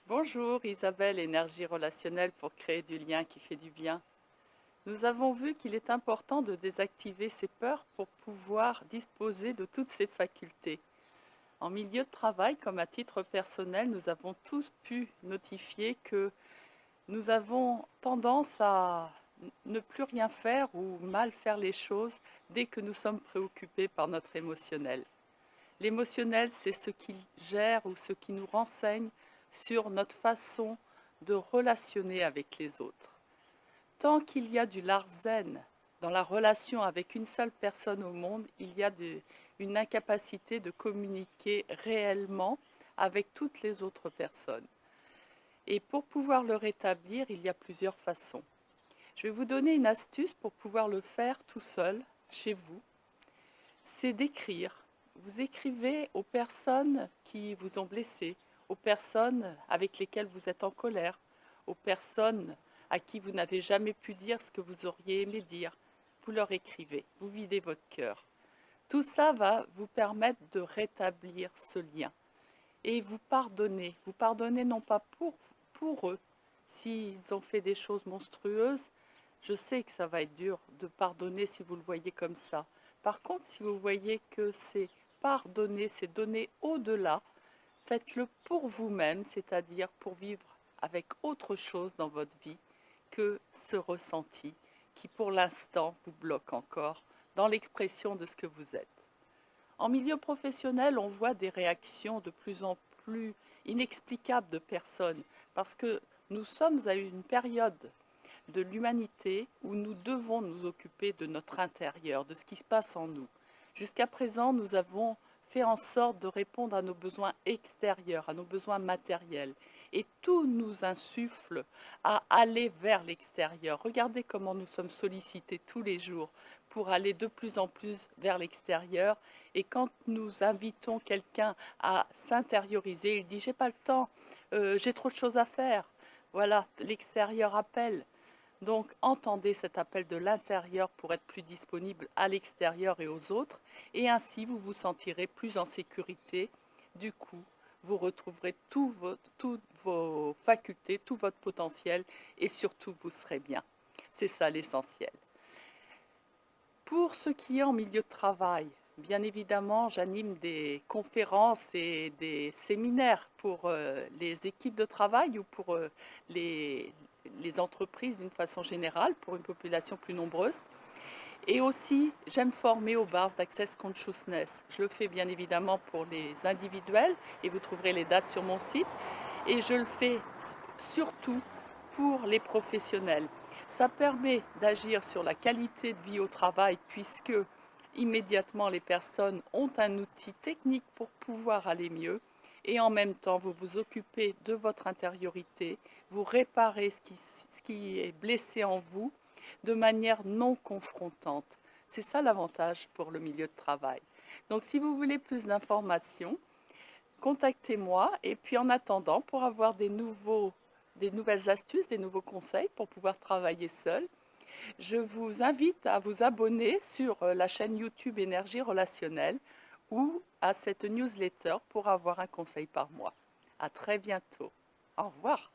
Bonjour Isabelle, énergie relationnelle pour créer du lien qui fait du bien. Nous avons vu qu'il est important de désactiver ses peurs pour pouvoir disposer de toutes ses facultés. En milieu de travail, comme à titre personnel, nous avons tous pu notifier que nous avons tendance à ne plus rien faire ou mal faire les choses dès que nous sommes préoccupés par notre émotionnel. L'émotionnel, c'est ce qui gère ou ce qui nous renseigne sur notre façon de relationner avec les autres. Tant qu'il y a du larzen dans la relation avec une seule personne au monde, il y a une incapacité de communiquer réellement avec toutes les autres personnes. Et pour pouvoir le rétablir, il y a plusieurs façons. Je vais vous donner une astuce pour pouvoir le faire tout seul, chez vous. C'est d'écrire. Vous écrivez aux personnes qui vous ont blessé, aux personnes avec lesquelles vous êtes en colère, aux personnes à qui vous n'avez jamais pu dire ce que vous auriez aimé dire. Vous leur écrivez, vous videz votre cœur. Tout ça va vous permettre de rétablir ce lien. Et vous pardonnez. Vous pardonnez non pas pour eux. S'ils ont fait des choses monstrueuses, je sais que ça va être dur de pardonner si vous le voyez comme ça. Par contre, si vous voyez que c'est pardonner, c'est donner au-delà, faites-le pour vous-même, c'est-à-dire pour vivre avec autre chose dans votre vie que ce ressenti qui pour l'instant vous bloque encore dans l'expression de ce que vous êtes. En milieu professionnel, on voit des réactions de plus en plus inexplicables de personnes parce que nous sommes à une période de l'humanité où nous devons nous occuper de notre intérieur, de ce qui se passe en nous. Jusqu'à présent, nous avons fait en sorte de répondre à nos besoins extérieurs, à nos besoins matériels. Et tout nous insuffle à aller vers l'extérieur. Regardez comment nous sommes sollicités tous les jours pour aller de plus en plus vers l'extérieur. Et quand nous invitons quelqu'un à s'intérioriser, il dit j'ai pas le temps, j'ai trop de choses à faire. Voilà, l'extérieur appelle. Donc entendez cet appel de l'intérieur pour être plus disponible à l'extérieur et aux autres, et ainsi vous vous sentirez plus en sécurité. Du coup, vous retrouverez toutes vos facultés, tout votre potentiel, et surtout vous serez bien. C'est ça l'essentiel. Pour ce qui est en milieu de travail, bien évidemment, j'anime des conférences et des séminaires pour les équipes de travail ou pour les, les entreprises d'une façon générale, pour une population plus nombreuse. Et aussi, j'aime former au Bars d'Access Consciousness. Je le fais bien évidemment pour les individuels et vous trouverez les dates sur mon site. Et je le fais surtout pour les professionnels. Ça permet d'agir sur la qualité de vie au travail puisque immédiatement les personnes ont un outil technique pour pouvoir aller mieux et en même temps vous vous occupez de votre intériorité, vous réparez ce qui est blessé en vous de manière non confrontante. C'est ça l'avantage pour le milieu de travail. Donc si vous voulez plus d'informations, contactez-moi et puis en attendant, pour avoir des nouvelles astuces, des nouveaux conseils pour pouvoir travailler seul, je vous invite à vous abonner sur la chaîne YouTube Énergie Relationnelle ou à cette newsletter pour avoir un conseil par mois. À très bientôt. Au revoir.